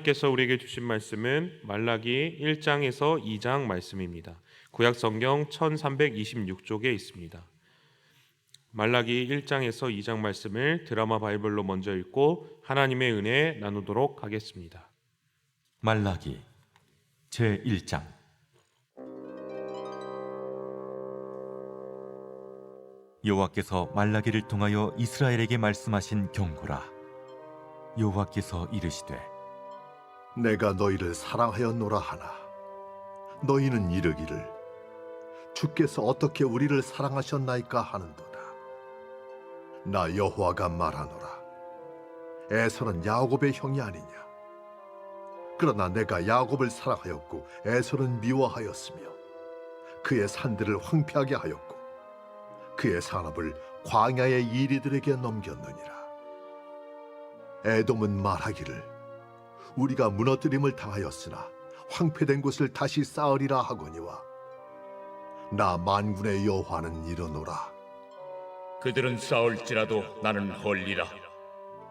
께서 우리에게 주신 말씀은 말라기 1장에서 2장 말씀입니다. 구약 성경 1326쪽에 있습니다. 말라기 1장에서 2장 말씀을 드라마 바이블로 먼저 읽고 하나님의 은혜 나누도록 하겠습니다. 말라기 제1장. 여호와께서 말라기를 통하여 이스라엘에게 말씀하신 경고라. 여호와께서 이르시되 내가 너희를 사랑하였노라 하나 너희는 이르기를 주께서 어떻게 우리를 사랑하셨나이까 하는도다. 나 여호와가 말하노라. 에서는 야곱의 형이 아니냐. 그러나 내가 야곱을 사랑하였고 에서는 미워하였으며 그의 산들을 황폐하게 하였고 그의 산업을 광야의 이리들에게 넘겼느니라. 에돔은 말하기를 우리가 무너뜨림을 당하였으나 황폐된 곳을 다시 쌓으리라 하거니와 나 만군의 여호와는 이르노라. 그들은 싸울지라도 나는 헐리라.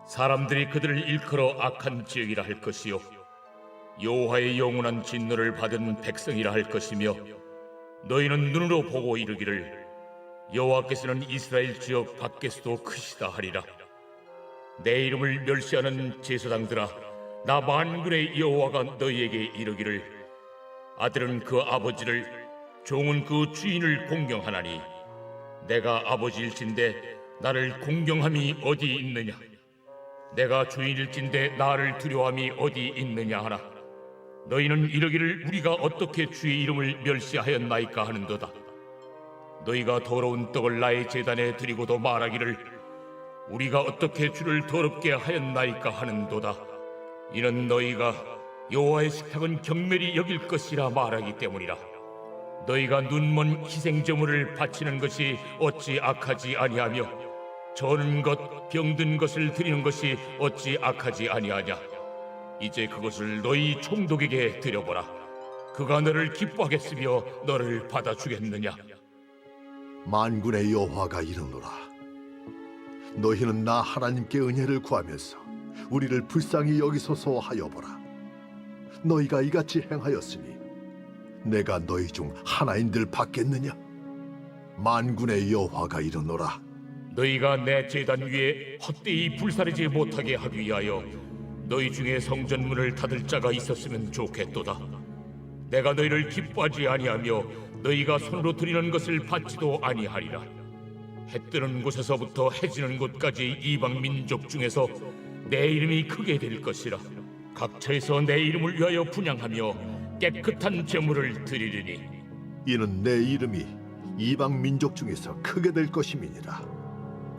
사람들이 그들을 일컬어 악한 지역이라 할 것이요 여호와의 영원한 진노를 받은 백성이라 할 것이며 너희는 눈으로 보고 이르기를 여호와께서는 이스라엘 지역 밖에서도 크시다 하리라. 내 이름을 멸시하는 제사장들아, 나 만군의 여호와가 너희에게 이르기를 아들은 그 아버지를 종은 그 주인을 공경하나니 내가 아버지일진데 나를 공경함이 어디 있느냐. 내가 주인일진데 나를 두려워함이 어디 있느냐 하나 너희는 이르기를 우리가 어떻게 주의 이름을 멸시하였나이까 하는도다. 너희가 더러운 떡을 나의 제단에 드리고도 말하기를 우리가 어떻게 주를 더럽게 하였나이까 하는도다. 이는 너희가 여호와의 식탁은 경멸히 여길 것이라 말하기 때문이라. 너희가 눈먼 희생제물을 바치는 것이 어찌 악하지 아니하며 저는 것 병든 것을 드리는 것이 어찌 악하지 아니하냐. 이제 그것을 너희 총독에게 드려보라. 그가 너를 기뻐하겠으며 너를 받아주겠느냐. 만군의 여호와가 이르노라. 너희는 나 하나님께 은혜를 구하면서 우리를 불쌍히 여기소서 하여보라. 너희가 이같이 행하였으니 내가 너희 중 하나인들 받겠느냐. 만군의 여호와가 이르노라. 너희가 내 제단 위에 헛되이 불사르지 못하게 하기 위하여 너희 중에 성전문을 닫을 자가 있었으면 좋겠도다. 내가 너희를 기뻐하지 아니하며 너희가 손으로 드리는 것을 받지도 아니하리라. 해 뜨는 곳에서부터 해 지는 곳까지 이방 민족 중에서 내 이름이 크게 될 것이라. 각처에서 내 이름을 위하여 분향하며 깨끗한 제물을 드리리니 이는 내 이름이 이방 민족 중에서 크게 될 것임이니라.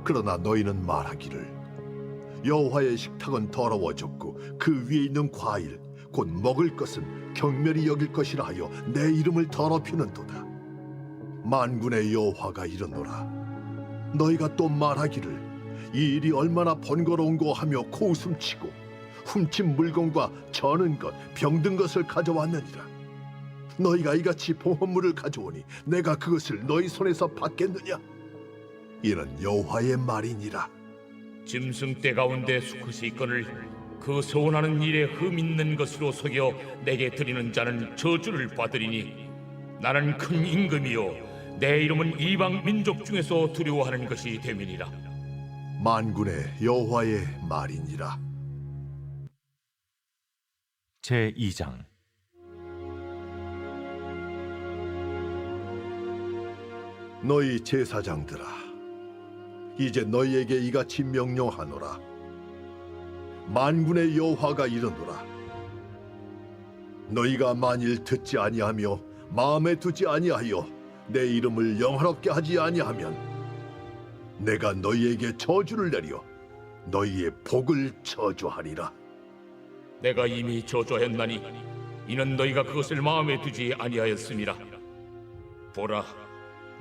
그러나 너희는 말하기를 여호와의 식탁은 더러워졌고 그 위에 있는 과일 곧 먹을 것은 경멸히 여길 것이라 하여 내 이름을 더럽히는도다. 만군의 여호와가 이르노라. 너희가 또 말하기를 이 일이 얼마나 번거로운고 하며 코웃음치고 훔친 물건과 저는 것 병든 것을 가져왔느니라. 너희가 이같이 보험물을 가져오니 내가 그것을 너희 손에서 받겠느냐. 이는 여호와의 말이니라. 짐승 떼 가운데 수컷이 있거늘 그 소원하는 일에 흠 있는 것으로 속여 내게 드리는 자는 저주를 받으리니 나는 큰 임금이요 내 이름은 이방 민족 중에서 두려워하는 것이 됨이니라. 만군의 여호와의 말이니라. 제2장. 너희 제사장들아, 이제 너희에게 이같이 명령하노라. 만군의 여호와가 이르노라. 너희가 만일 듣지 아니하며 마음에 두지 아니하여 내 이름을 영화롭게 하지 아니하면 내가 너희에게 저주를 내려 너희의 복을 저주하리라. 내가 이미 저주하였나니 이는 너희가 그것을 마음에 두지 아니하였음이라. 보라,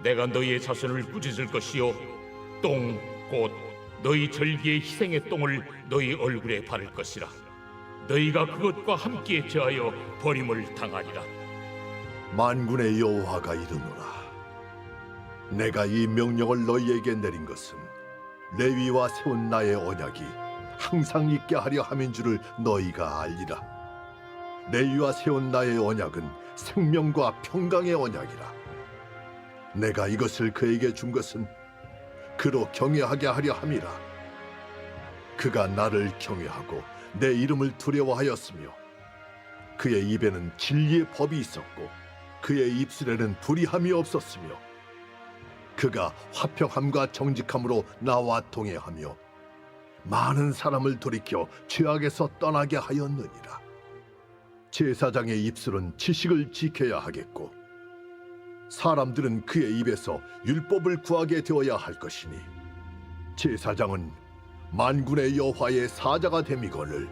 내가 너희의 자손을 꾸짖을 것이요 똥 곧 너희 절기의 희생의 똥을 너희 얼굴에 바를 것이라. 너희가 그것과 함께 제하여 버림을 당하리라. 만군의 여호와가 이르노라. 내가 이 명령을 너희에게 내린 것은 레위와 세운 나의 언약이 항상 있게 하려 함인 줄을 너희가 알리라. 내 위와 세운 나의 언약은 생명과 평강의 언약이라. 내가 이것을 그에게 준 것은 그로 경외하게 하려 함이라. 그가 나를 경외하고 내 이름을 두려워하였으며 그의 입에는 진리의 법이 있었고 그의 입술에는 불의함이 없었으며 그가 화평함과 정직함으로 나와 동행하며 많은 사람을 돌이켜 죄악에서 떠나게 하였느니라. 제사장의 입술은 지식을 지켜야 하겠고 사람들은 그의 입에서 율법을 구하게 되어야 할 것이니 제사장은 만군의 여호와의 사자가 됨이거늘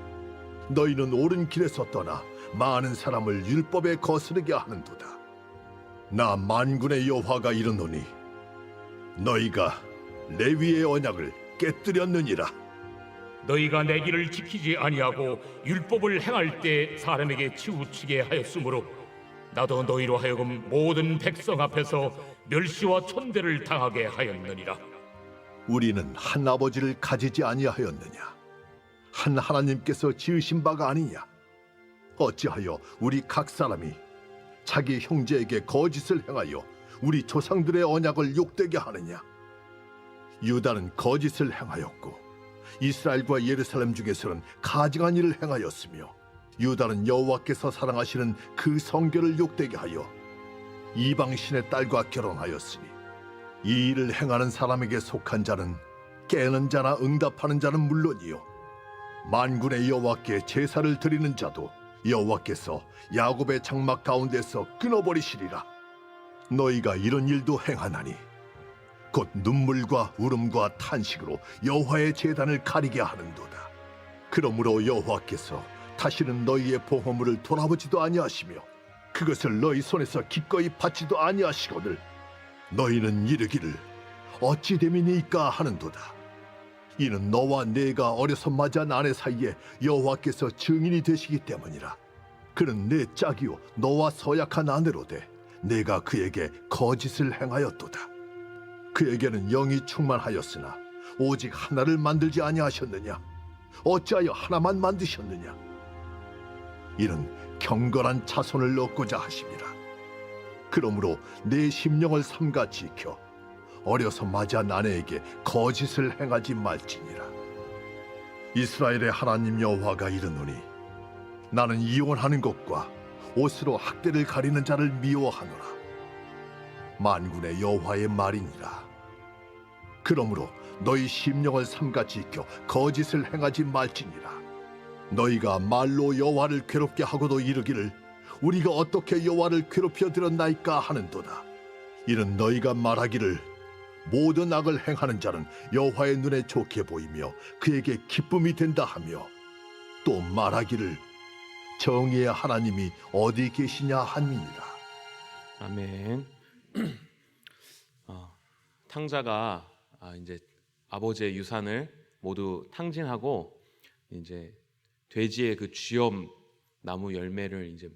너희는 옳은 길에서 떠나 많은 사람을 율법에 거스르게 하는도다. 나 만군의 여호와가 이르노니 너희가 레위의 언약을 깨뜨렸느니라. 너희가 내 길을 지키지 아니하고 율법을 행할 때 사람에게 치우치게 하였으므로 나도 너희로 하여금 모든 백성 앞에서 멸시와 천대를 당하게 하였느니라. 우리는 한 아버지를 가지지 아니하였느냐? 한 하나님께서 지으신 바가 아니냐? 어찌하여 우리 각 사람이 자기 형제에게 거짓을 행하여 우리 조상들의 언약을 욕되게 하느냐? 유다는 거짓을 행하였고 이스라엘과 예루살렘 중에서는 가증한 일을 행하였으며 유다는 여호와께서 사랑하시는 그 성결을 욕되게 하여 이방신의 딸과 결혼하였으니 이 일을 행하는 사람에게 속한 자는 깨는 자나 응답하는 자는 물론이요 만군의 여호와께 제사를 드리는 자도 여호와께서 야곱의 장막 가운데서 끊어버리시리라. 너희가 이런 일도 행하나니 곧 눈물과 울음과 탄식으로 여호와의 제단을 가리게 하는도다. 그러므로 여호와께서 다시는 너희의 보호물을 돌아보지도 아니하시며 그것을 너희 손에서 기꺼이 받지도 아니하시거늘 너희는 이르기를 어찌 됨이니까 하는도다. 이는 너와 내가 어려서 맞이한 아내 사이에 여호와께서 증인이 되시기 때문이라. 그는 내 짝이요 너와 서약한 아내로 돼 내가 그에게 거짓을 행하였도다. 그에게는 영이 충만하였으나 오직 하나를 만들지 아니하셨느냐? 어찌하여 하나만 만드셨느냐? 이는 경건한 자손을 얻고자 하심이라. 그러므로 내 심령을 삼가 지켜 어려서 맞이한 아내에게 거짓을 행하지 말지니라. 이스라엘의 하나님 여호와가 이르노니 나는 이혼하는 것과 옷으로 학대를 가리는 자를 미워하노라. 만군의 여호와의 말이니라. 그러므로 너희 심령을 삼가 지켜 거짓을 행하지 말지니라. 너희가 말로 여호와를 괴롭게 하고도 이르기를 우리가 어떻게 여호와를 괴롭혀 드렸나이까 하는도다. 이는 너희가 말하기를 모든 악을 행하는 자는 여호와의 눈에 좋게 보이며 그에게 기쁨이 된다 하며 또 말하기를 정의의 하나님이 어디 계시냐 함이니라. 아멘. 탕자가 이제 아버지의 유산을 모두 탕진하고 이제 돼지의 그 쥐엄 나무 열매를 이제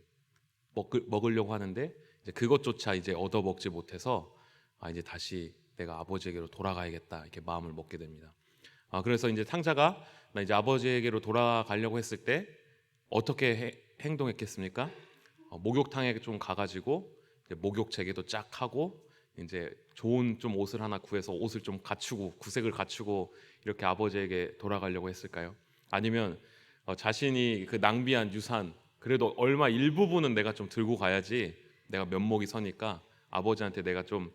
먹으려고 하는데 이제 그것조차 이제 얻어 먹지 못해서 이제 다시 내가 아버지에게로 돌아가야겠다 이렇게 마음을 먹게 됩니다. 그래서 이제 탕자가 나 이제 아버지에게로 돌아가려고 했을 때 어떻게 행동했겠습니까? 목욕탕에 좀 가가지고 이제 목욕제기도 쫙 하고 이제 좋은 좀 옷을 하나 구해서 옷을 좀 갖추고 구색을 갖추고 이렇게 아버지에게 돌아가려고 했을까요? 아니면 자신이 그 낭비한 유산 그래도 얼마 일부분은 내가 좀 들고 가야지 내가 면목이 서니까 아버지한테 내가 좀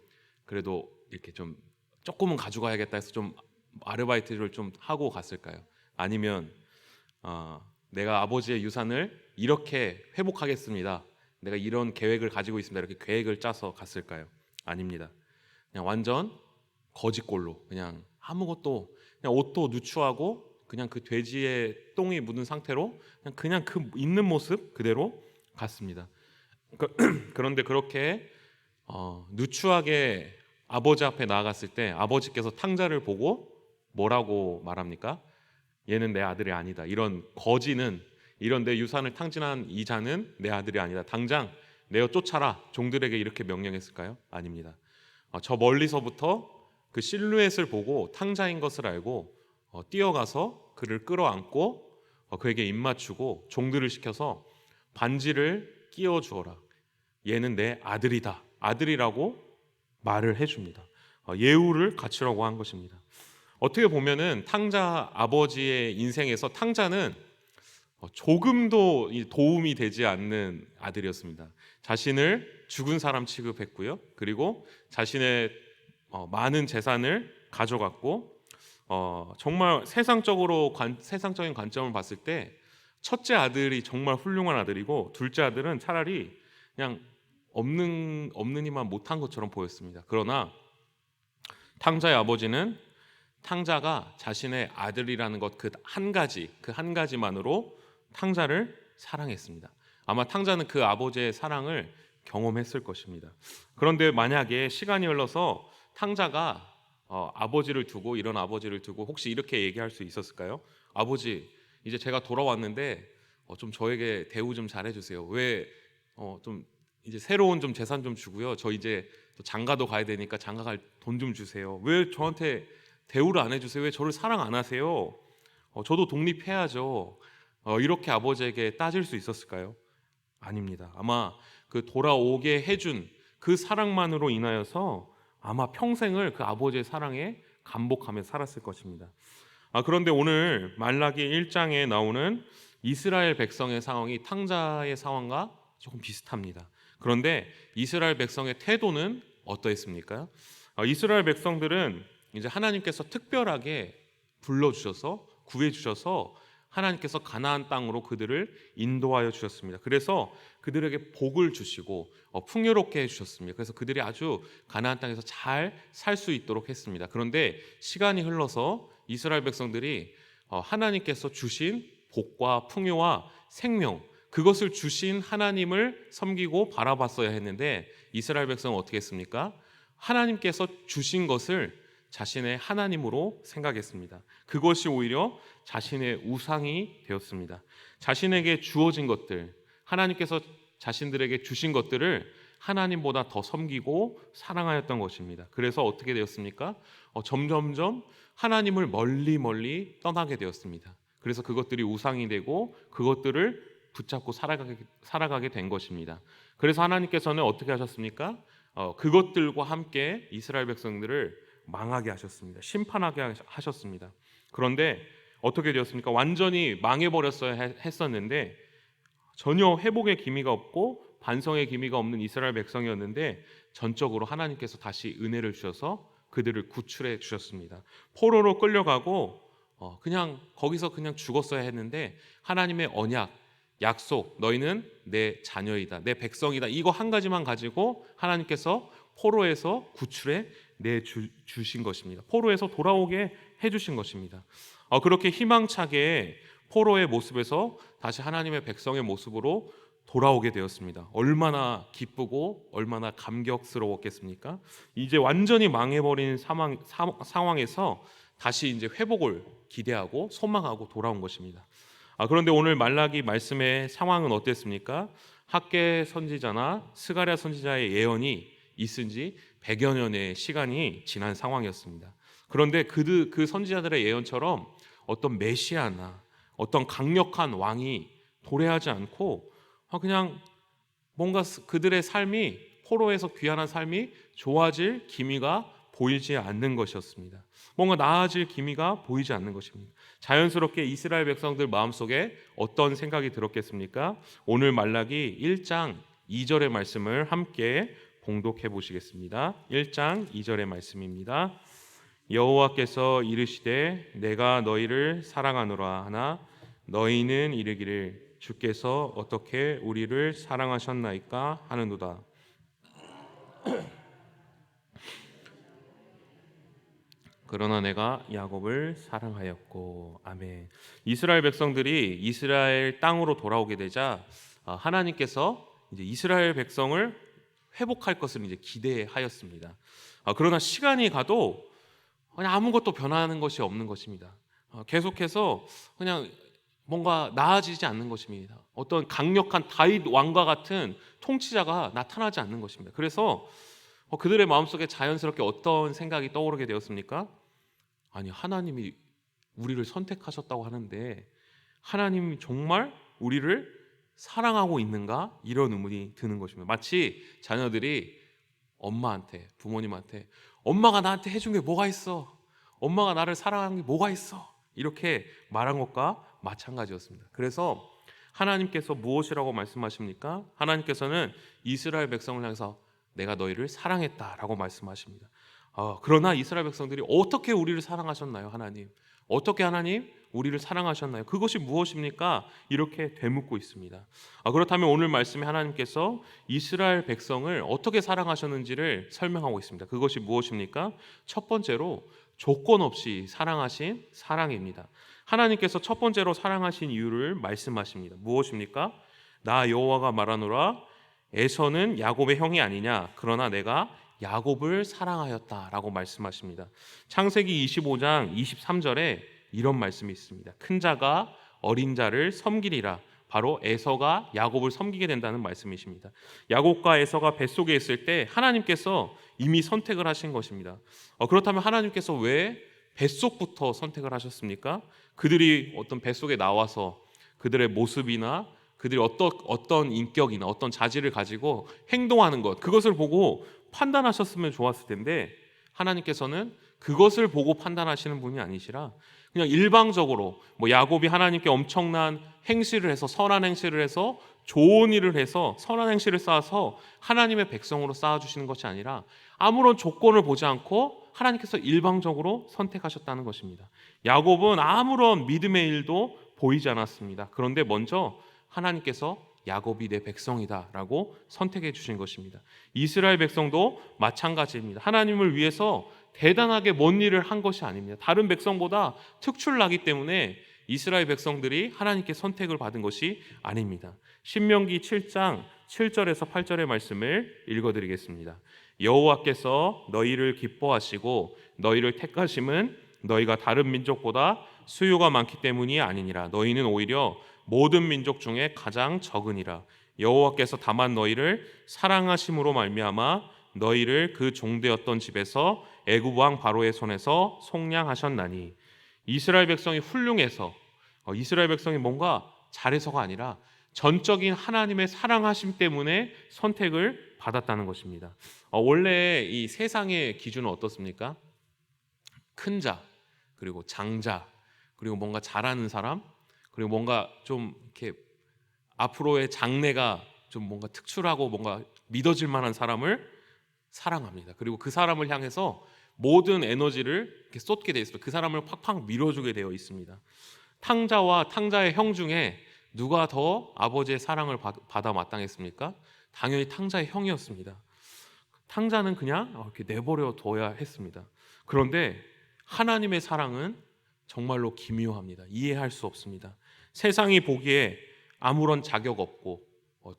그래도 이렇게 좀 조금은 가져가야겠다 해서 좀 아르바이트를 좀 하고 갔을까요? 아니면 내가 아버지의 유산을 이렇게 회복하겠습니다. 내가 이런 계획을 가지고 있습니다. 이렇게 계획을 짜서 갔을까요? 아닙니다. 그냥 완전 거짓골로 그냥 아무것도 그냥 옷도 누추하고 그냥 그 돼지의 똥이 묻은 상태로 그냥 그 있는 모습 그대로 갔습니다. 그런데 그렇게 누추하게 아버지 앞에 나아갔을 때 아버지께서 탕자를 보고 뭐라고 말합니까? 얘는 내 아들이 아니다. 이런 거지는 이런 내 유산을 탕진한 이 자는 내 아들이 아니다. 당장 내어 쫓아라. 종들에게 이렇게 명령했을까요? 아닙니다. 저 멀리서부터 그 실루엣을 보고 탕자인 것을 알고 뛰어가서 그를 끌어안고 그에게 입맞추고 종들을 시켜서 반지를 끼워 주어라. 얘는 내 아들이다. 아들이라고 말을 해줍니다. 예우를 갖추라고 한 것입니다. 어떻게 보면은 탕자 아버지의 인생에서 탕자는 조금도 도움이 되지 않는 아들이었습니다. 자신을 죽은 사람 취급했고요. 그리고 자신의 많은 재산을 가져갔고, 정말 세상적인 관점을 봤을 때 첫째 아들이 정말 훌륭한 아들이고, 둘째 아들은 차라리 그냥 없는 이만 못한 것처럼 보였습니다. 그러나 탕자의 아버지는 탕자가 자신의 아들이라는 것 그 한 가지만으로 탕자를 사랑했습니다. 아마 탕자는 그 아버지의 사랑을 경험했을 것입니다. 그런데 만약에 시간이 흘러서 탕자가 이런 아버지를 두고 혹시 이렇게 얘기할 수 있었을까요? 아버지, 이제 제가 돌아왔는데 좀 저에게 대우 좀 잘해주세요. 좀 이제 새로운 좀 재산 좀 주고요. 저 이제 또 장가도 가야 되니까 장가 갈 돈 좀 주세요. 왜 저한테 대우를 안 해주세요? 왜 저를 사랑 안 하세요? 저도 독립해야죠. 이렇게 아버지에게 따질 수 있었을까요? 아닙니다. 아마 그 돌아오게 해준 그 사랑만으로 인하여서 아마 평생을 그 아버지의 사랑에 감복하며 살았을 것입니다. 그런데 오늘 말라기 1장에 나오는 이스라엘 백성의 상황이 탕자의 상황과 조금 비슷합니다. 그런데 이스라엘 백성의 태도는 어떠했습니까? 이스라엘 백성들은 이제 하나님께서 특별하게 불러주셔서 구해주셔서 하나님께서 가나안 땅으로 그들을 인도하여 주셨습니다. 그래서 그들에게 복을 주시고 풍요롭게 해주셨습니다. 그래서 그들이 아주 가나안 땅에서 잘 살 수 있도록 했습니다. 그런데 시간이 흘러서 이스라엘 백성들이 하나님께서 주신 복과 풍요와 생명, 그것을 주신 하나님을 섬기고 바라봤어야 했는데 이스라엘 백성은 어떻게 했습니까? 하나님께서 주신 것을 자신의 하나님으로 생각했습니다. 그것이 오히려 자신의 우상이 되었습니다. 자신에게 주어진 것들, 하나님께서 자신들에게 주신 것들을 하나님보다 더 섬기고 사랑하였던 것입니다. 그래서 어떻게 되었습니까? 점점점 하나님을 멀리 떠나게 되었습니다. 그래서 그것들이 우상이 되고 그것들을 붙잡고 살아가게 된 것입니다. 그래서 하나님께서는 어떻게 하셨습니까? 그것들과 함께 이스라엘 백성들을 망하게 하셨습니다. 심판하게 하셨습니다. 그런데 어떻게 되었습니까? 완전히 망해버렸어야 했었는데 전혀 회복의 기미가 없고 반성의 기미가 없는 이스라엘 백성이었는데 전적으로 하나님께서 다시 은혜를 주셔서 그들을 구출해 주셨습니다. 포로로 끌려가고 거기서 그냥 죽었어야 했는데 하나님의 언약, 약속, 너희는 내 자녀이다, 내 백성이다, 이거 한 가지만 가지고 하나님께서 포로에서 구출해 주신 것입니다. 포로에서 돌아오게 해주신 것입니다. 그렇게 희망차게 포로의 모습에서 다시 하나님의 백성의 모습으로 돌아오게 되었습니다. 얼마나 기쁘고 얼마나 감격스러웠겠습니까? 이제 완전히 망해버린 상황에서 다시 이제 회복을 기대하고 소망하고 돌아온 것입니다. 그런데 오늘 말라기 말씀의 상황은 어땠습니까? 학개 선지자나 스가랴 선지자의 예언이 있은 지 100여 년의 시간이 지난 상황이었습니다. 그런데 그 선지자들의 예언처럼 어떤 메시아나 어떤 강력한 왕이 도래하지 않고 그냥 뭔가 그들의 삶이 포로에서 귀환한 삶이 좋아질 기미가 보이지 않는 것이었습니다. 뭔가 나아질 기미가 보이지 않는 것입니다. 자연스럽게 이스라엘 백성들 마음속에 어떤 생각이 들었겠습니까? 오늘 말라기 1장 2절의 말씀을 함께 봉독해 보시겠습니다. 1장 2절의 말씀입니다. 여호와께서 이르시되 내가 너희를 사랑하노라 하나 너희는 이르기를 주께서 어떻게 우리를 사랑하셨나이까 하는도다. 그러나 내가 야곱을 사랑하였고. 아멘. 이스라엘 백성들이 이스라엘 땅으로 돌아오게 되자 하나님께서 이제 이스라엘 백성을 회복할 것을 이제 기대하였습니다. 그러나 시간이 가도 그냥 아무것도 변하는 것이 없는 것입니다. 계속해서 그냥 뭔가 나아지지 않는 것입니다. 어떤 강력한 다윗 왕과 같은 통치자가 나타나지 않는 것입니다. 그래서 그들의 마음속에 자연스럽게 어떤 생각이 떠오르게 되었습니까? 아니, 하나님이 우리를 선택하셨다고 하는데 하나님이 정말 우리를 사랑하고 있는가? 이런 의문이 드는 것입니다. 마치 자녀들이 엄마한테, 부모님한테 엄마가 나한테 해준 게 뭐가 있어? 엄마가 나를 사랑한 게 뭐가 있어? 이렇게 말한 것과 마찬가지였습니다. 그래서 하나님께서 무엇이라고 말씀하십니까? 하나님께서는 이스라엘 백성을 향해서 내가 너희를 사랑했다라고 말씀하십니다. 그러나 이스라엘 백성들이 어떻게 우리를 사랑하셨나요? 하나님, 어떻게 하나님 우리를 사랑하셨나요? 그것이 무엇입니까? 이렇게 되묻고 있습니다. 그렇다면 오늘 말씀에 하나님께서 이스라엘 백성을 어떻게 사랑하셨는지를 설명하고 있습니다. 그것이 무엇입니까? 첫 번째로 조건 없이 사랑하신 사랑입니다. 하나님께서 첫 번째로 사랑하신 이유를 말씀하십니다. 무엇입니까? 나 여호와가 말하노라 에서는 야곱의 형이 아니냐, 그러나 내가 야곱을 사랑하였다라고 말씀하십니다. 창세기 25장 23절에 이런 말씀이 있습니다. 큰 자가 어린 자를 섬기리라. 바로 에서가 야곱을 섬기게 된다는 말씀이십니다. 야곱과 에서가 뱃속에 있을 때 하나님께서 이미 선택을 하신 것입니다. 그렇다면 하나님께서 왜 뱃속부터 선택을 하셨습니까? 그들이 어떤 뱃속에 나와서 그들의 모습이나 그들이 어떤 인격이나 어떤 자질을 가지고 행동하는 것, 그것을 보고 판단하셨으면 좋았을 텐데 하나님께서는 그것을 보고 판단하시는 분이 아니시라 그냥 일방적으로 야곱이 하나님께 엄청난 행실을 해서, 선한 행실을 해서, 좋은 일을 해서, 선한 행실을 쌓아서 하나님의 백성으로 쌓아주시는 것이 아니라 아무런 조건을 보지 않고 하나님께서 일방적으로 선택하셨다는 것입니다. 야곱은 아무런 믿음의 일도 보이지 않았습니다. 그런데 먼저 하나님께서 야곱이 내 백성이다 라고 선택해 주신 것입니다. 이스라엘 백성도 마찬가지입니다. 하나님을 위해서 대단하게 먼 일을 한 것이 아닙니다. 다른 백성보다 특출나기 때문에 이스라엘 백성들이 하나님께 선택을 받은 것이 아닙니다. 신명기 7장 7절에서 8절의 말씀을 읽어드리겠습니다. 여호와께서 너희를 기뻐하시고 너희를 택하심은 너희가 다른 민족보다 수요가 많기 때문이 아니니라. 너희는 오히려 모든 민족 중에 가장 적으니라. 여호와께서 다만 너희를 사랑하심으로 말미암아 너희를 그 종되었던 집에서 애굽 왕 바로의 손에서 속량하셨나니. 이스라엘 백성이 훌륭해서, 이스라엘 백성이 뭔가 잘해서가 아니라 전적인 하나님의 사랑하심 때문에 선택을 받았다는 것입니다. 원래 이 세상의 기준은 어떻습니까? 큰 자, 그리고 장자, 그리고 뭔가 잘하는 사람, 그리고 뭔가 좀 이렇게 앞으로의 장래가 좀 뭔가 특출하고 뭔가 믿어질 만한 사람을 사랑합니다. 그리고 그 사람을 향해서 모든 에너지를 이렇게 쏟게 되어 있습니다. 그 사람을 팍팍 밀어주게 되어 있습니다. 탕자와 탕자의 형 중에 누가 더 아버지의 사랑을 받아 마땅했습니까? 당연히 탕자의 형이었습니다. 탕자는 그냥 이렇게 내버려 둬야 했습니다. 그런데 하나님의 사랑은 정말로 기묘합니다. 이해할 수 없습니다. 세상이 보기에 아무런 자격 없고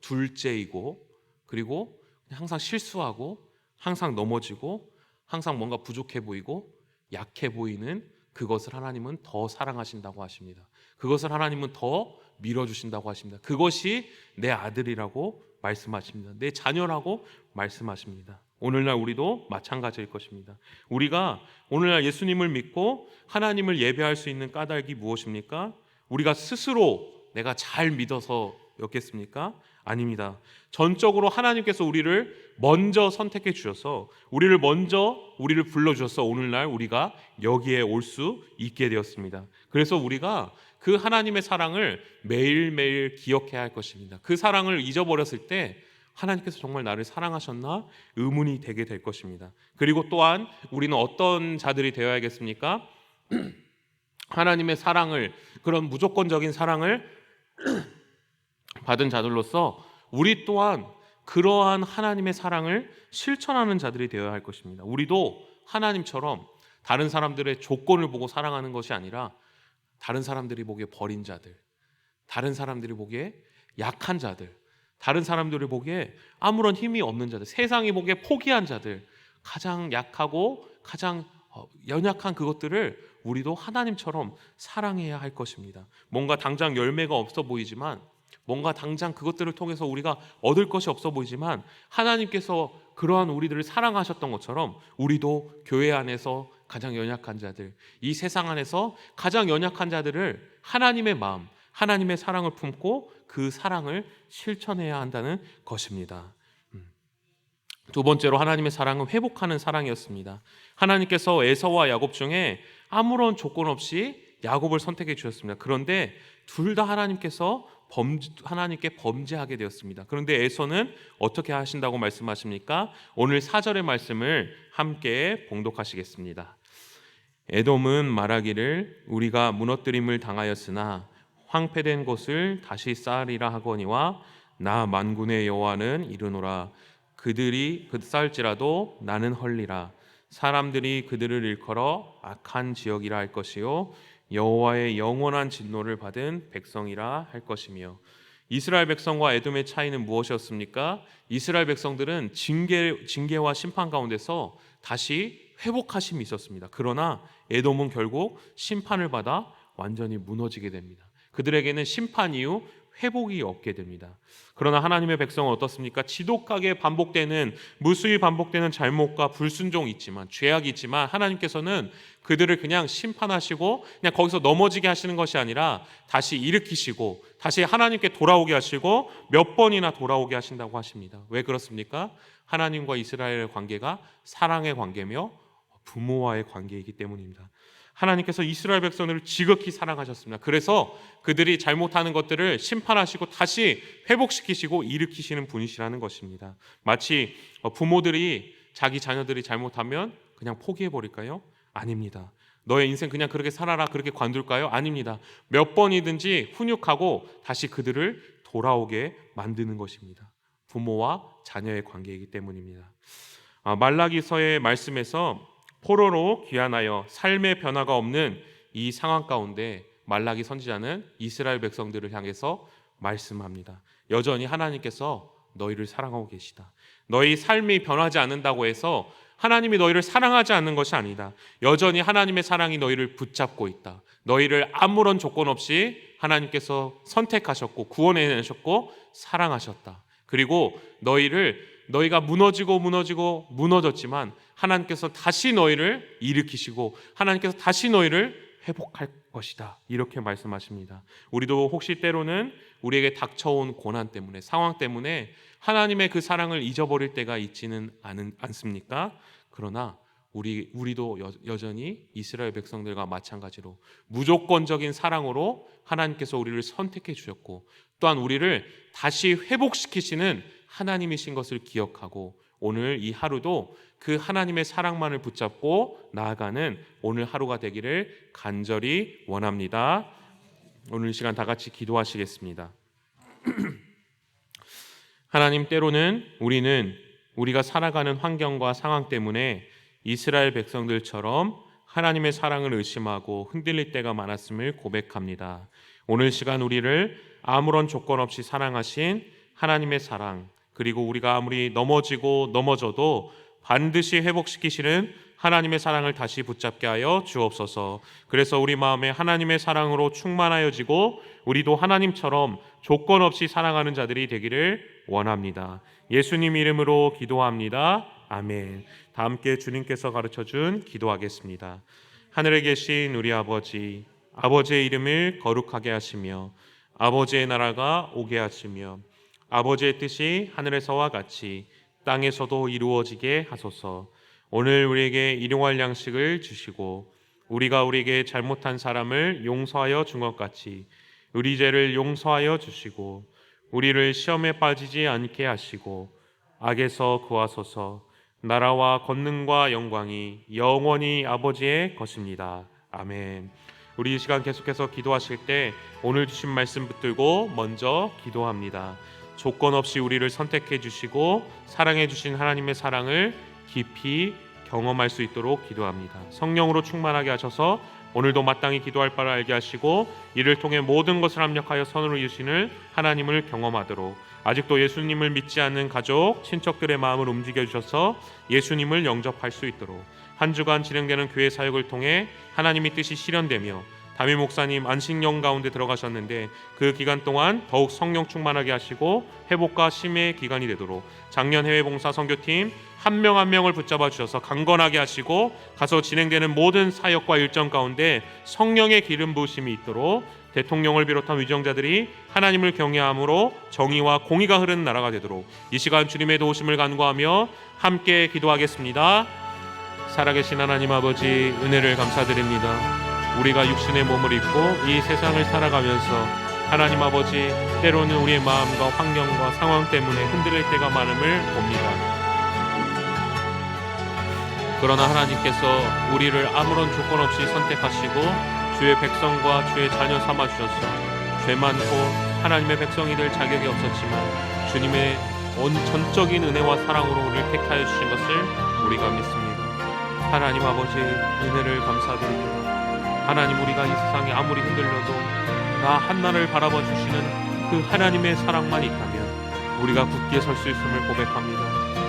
둘째이고, 그리고 항상 실수하고 항상 넘어지고 항상 뭔가 부족해 보이고 약해 보이는 그것을 하나님은 더 사랑하신다고 하십니다. 그것을 하나님은 더 밀어주신다고 하십니다. 그것이 내 아들이라고 말씀하십니다. 내 자녀라고 말씀하십니다. 오늘날 우리도 마찬가지일 것입니다. 우리가 오늘날 예수님을 믿고 하나님을 예배할 수 있는 까닭이 무엇입니까? 우리가 스스로 내가 잘 믿어서였겠습니까? 아닙니다. 전적으로 하나님께서 우리를 먼저 선택해 주셔서 우리를 불러주셔서 오늘날 우리가 여기에 올 수 있게 되었습니다. 그래서 우리가 그 하나님의 사랑을 매일매일 기억해야 할 것입니다. 그 사랑을 잊어버렸을 때 하나님께서 정말 나를 사랑하셨나? 의문이 되게 될 것입니다. 그리고 또한 우리는 어떤 자들이 되어야겠습니까? 하나님의 사랑을, 그런 무조건적인 사랑을 받은 자들로서 우리 또한 그러한 하나님의 사랑을 실천하는 자들이 되어야 할 것입니다. 우리도 하나님처럼 다른 사람들의 조건을 보고 사랑하는 것이 아니라 다른 사람들이 보기에 버린 자들, 다른 사람들이 보기에 약한 자들, 다른 사람들이 보기에 아무런 힘이 없는 자들, 세상이 보기에 포기한 자들, 가장 약하고 가장 연약한 그것들을 우리도 하나님처럼 사랑해야 할 것입니다. 뭔가 당장 열매가 없어 보이지만, 뭔가 당장 그것들을 통해서 우리가 얻을 것이 없어 보이지만 하나님께서 그러한 우리들을 사랑하셨던 것처럼 우리도 교회 안에서 가장 연약한 자들, 이 세상 안에서 가장 연약한 자들을 하나님의 마음, 하나님의 사랑을 품고 그 사랑을 실천해야 한다는 것입니다. 두 번째로 하나님의 사랑은 회복하는 사랑이었습니다. 하나님께서 에서와 야곱 중에 아무런 조건 없이 야곱을 선택해 주셨습니다. 그런데 둘 다 하나님께 범죄하게 되었습니다. 그런데 에서는 어떻게 하신다고 말씀하십니까? 오늘 4절의 말씀을 함께 봉독하시겠습니다. 에돔은 말하기를 우리가 무너뜨림을 당하였으나 황폐된 곳을 다시 쌓으리라 하거니와 나 만군의 여호와는 이르노라. 그들이 쌓을지라도 나는 헐리라. 사람들이 그들을 일컬어 악한 지역이라 할 것이요 여호와의 영원한 진노를 받은 백성이라 할 것이며. 이스라엘 백성과 에돔의 차이는 무엇이었습니까? 이스라엘 백성들은 징계와 심판 가운데서 다시 회복하심이 있었습니다. 그러나 에돔은 결국 심판을 받아 완전히 무너지게 됩니다. 그들에게는 심판 이후 회복이 없게 됩니다. 그러나 하나님의 백성은 어떻습니까? 지독하게 반복되는, 무수히 반복되는 잘못과 불순종이 있지만, 죄악이 있지만 하나님께서는 그들을 그냥 심판하시고 그냥 거기서 넘어지게 하시는 것이 아니라 다시 일으키시고 다시 하나님께 돌아오게 하시고 몇 번이나 돌아오게 하신다고 하십니다. 왜 그렇습니까? 하나님과 이스라엘의 관계가 사랑의 관계며 부모와의 관계이기 때문입니다. 하나님께서 이스라엘 백성들을 지극히 사랑하셨습니다. 그래서 그들이 잘못하는 것들을 심판하시고 다시 회복시키시고 일으키시는 분이시라는 것입니다. 마치 부모들이 자기 자녀들이 잘못하면 그냥 포기해버릴까요? 아닙니다. 너의 인생 그냥 그렇게 살아라 그렇게 관둘까요? 아닙니다. 몇 번이든지 훈육하고 다시 그들을 돌아오게 만드는 것입니다. 부모와 자녀의 관계이기 때문입니다. 말라기서의 말씀에서 포로로 귀환하여 삶의 변화가 없는 이 상황 가운데 말라기 선지자는 이스라엘 백성들을 향해서 말씀합니다. 여전히 하나님께서 너희를 사랑하고 계시다. 너희 삶이 변하지 않는다고 해서 하나님이 너희를 사랑하지 않는 것이 아니다. 여전히 하나님의 사랑이 너희를 붙잡고 있다. 너희를 아무런 조건 없이 하나님께서 선택하셨고 구원해내셨고 사랑하셨다. 그리고 너희가 무너졌지만 하나님께서 다시 너희를 일으키시고 하나님께서 다시 너희를 회복할 것이다. 이렇게 말씀하십니다. 우리도 혹시 때로는 우리에게 닥쳐온 고난 때문에, 상황 때문에 하나님의 그 사랑을 잊어버릴 때가 있지는 않습니까? 그러나 우리도 여전히 이스라엘 백성들과 마찬가지로 무조건적인 사랑으로 하나님께서 우리를 선택해 주셨고 또한 우리를 다시 회복시키시는 하나님이신 것을 기억하고 오늘 이 하루도 그 하나님의 사랑만을 붙잡고 나아가는 오늘 하루가 되기를 간절히 원합니다. 오늘 이 시간 다 같이 기도하시겠습니다. 하나님, 때로는 우리가 살아가는 환경과 상황 때문에 이스라엘 백성들처럼 하나님의 사랑을 의심하고 흔들릴 때가 많았음을 고백합니다. 오늘 시간 우리를 아무런 조건 없이 사랑하신 하나님의 사랑, 그리고 우리가 아무리 넘어져도 반드시 회복시키시는 하나님의 사랑을 다시 붙잡게 하여 주옵소서. 그래서 우리 마음에 하나님의 사랑으로 충만하여지고 우리도 하나님처럼 조건 없이 사랑하는 자들이 되기를 원합니다. 예수님 이름으로 기도합니다. 아멘. 다 함께 주님께서 가르쳐준 기도하겠습니다. 하늘에 계신 우리 아버지, 아버지의 이름을 거룩하게 하시며 아버지의 나라가 오게 하시며 아버지의 뜻이 하늘에서와 같이 땅에서도 이루어지게 하소서. 오늘 우리에게 일용할 양식을 주시고 우리가 우리에게 잘못한 사람을 용서하여 준 것 같이 우리 죄를 용서하여 주시고 우리를 시험에 빠지지 않게 하시고 악에서 구하소서. 나라와 권능과 영광이 영원히 아버지의 것입니다. 아멘. 우리 이 시간 계속해서 기도하실 때 오늘 주신 말씀 붙들고 먼저 기도합니다. 조건 없이 우리를 선택해 주시고 사랑해 주신 하나님의 사랑을 깊이 경험할 수 있도록 기도합니다. 성령으로 충만하게 하셔서 오늘도 마땅히 기도할 바를 알게 하시고 이를 통해 모든 것을 합력하여 선으로 이루시는 하나님을 경험하도록 아직도 예수님을 믿지 않는 가족, 친척들의 마음을 움직여 주셔서 예수님을 영접할 수 있도록 한 주간 진행되는 교회 사역을 통해 하나님의 뜻이 실현되며 담임 목사님 안식년 가운데 들어가셨는데 그 기간 동안 더욱 성령 충만하게 하시고 회복과 쉼의 기간이 되도록 작년 해외 봉사 선교팀 한 명 한 명을 붙잡아 주셔서 강건하게 하시고 가서 진행되는 모든 사역과 일정 가운데 성령의 기름 부으심이 있도록 대통령을 비롯한 위정자들이 하나님을 경외함으로 정의와 공의가 흐르는 나라가 되도록 이 시간 주님의 도우심을 간구하며 함께 기도하겠습니다. 살아계신 하나님 아버지, 은혜를 감사드립니다. 우리가 육신의 몸을 입고 이 세상을 살아가면서 하나님 아버지, 때로는 우리의 마음과 환경과 상황 때문에 흔들릴 때가 많음을 봅니다. 그러나 하나님께서 우리를 아무런 조건 없이 선택하시고 주의 백성과 주의 자녀 삼아 주셔서 죄 많고 하나님의 백성이 될 자격이 없었지만 주님의 전적인 은혜와 사랑으로 우리를 택하여 주신 것을 우리가 믿습니다. 하나님 아버지, 은혜를 감사드립니다. 하나님, 우리가 이 세상에 아무리 흔들려도 나 한나를 바라봐 주시는 그 하나님의 사랑만 있다면 우리가 굳게 설 수 있음을 고백합니다.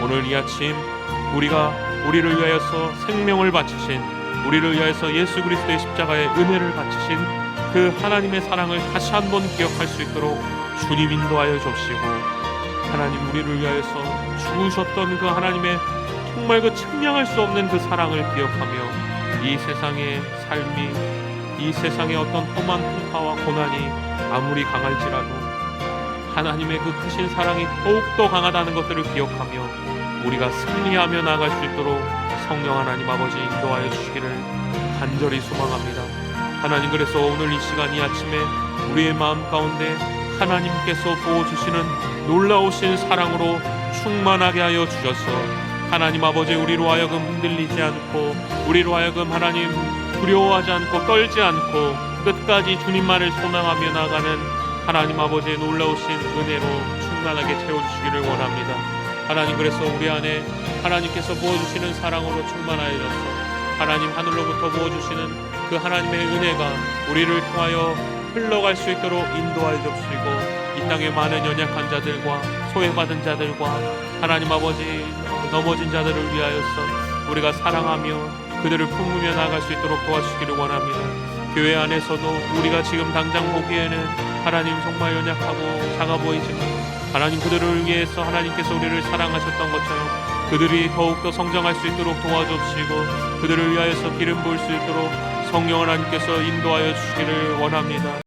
오늘 이 아침 우리를 위하여서 생명을 바치신, 우리를 위하여서 예수 그리스도의 십자가의 은혜를 바치신 그 하나님의 사랑을 다시 한번 기억할 수 있도록 주님 인도하여 주시고, 하나님, 우리를 위하여서 죽으셨던 그 하나님의 정말 그 측량할 수 없는 그 사랑을 기억하며 이 세상의 삶이, 이 세상의 어떤 험한 풍파와 고난이 아무리 강할지라도 하나님의 그 크신 사랑이 더욱더 강하다는 것들을 기억하며 우리가 승리하며 나아갈 수 있도록 성령 하나님 아버지 인도하여 주시기를 간절히 소망합니다. 하나님, 그래서 오늘 이 시간 이 아침에 우리의 마음 가운데 하나님께서 부어주시는 놀라우신 사랑으로 충만하게 하여 주셔서 하나님 아버지, 우리로 하여금 흔들리지 않고, 우리로 하여금 하나님 두려워하지 않고 떨지 않고 끝까지 주님만을 소망하며 나가는 하나님 아버지의 놀라우신 은혜로 충만하게 채워주시기를 원합니다. 하나님, 그래서 우리 안에 하나님께서 부어주시는 사랑으로 충만하여져서 하나님 하늘로부터 부어주시는 그 하나님의 은혜가 우리를 통하여 흘러갈 수 있도록 인도하여 주시고, 이 땅의 많은 연약한 자들과 소외받은 자들과 하나님 아버지 넘어진 자들을 위하여서 우리가 사랑하며 그들을 품으며 나아갈 수 있도록 도와주시기를 원합니다. 교회 안에서도 우리가 지금 당장 보기에는 하나님 정말 연약하고 작아 보이지만 하나님, 그들을 위해서 하나님께서 우리를 사랑하셨던 것처럼 그들이 더욱더 성장할 수 있도록 도와주시고 그들을 위하여서 기름 부을 수 있도록 성령 하나님께서 인도하여 주시기를 원합니다.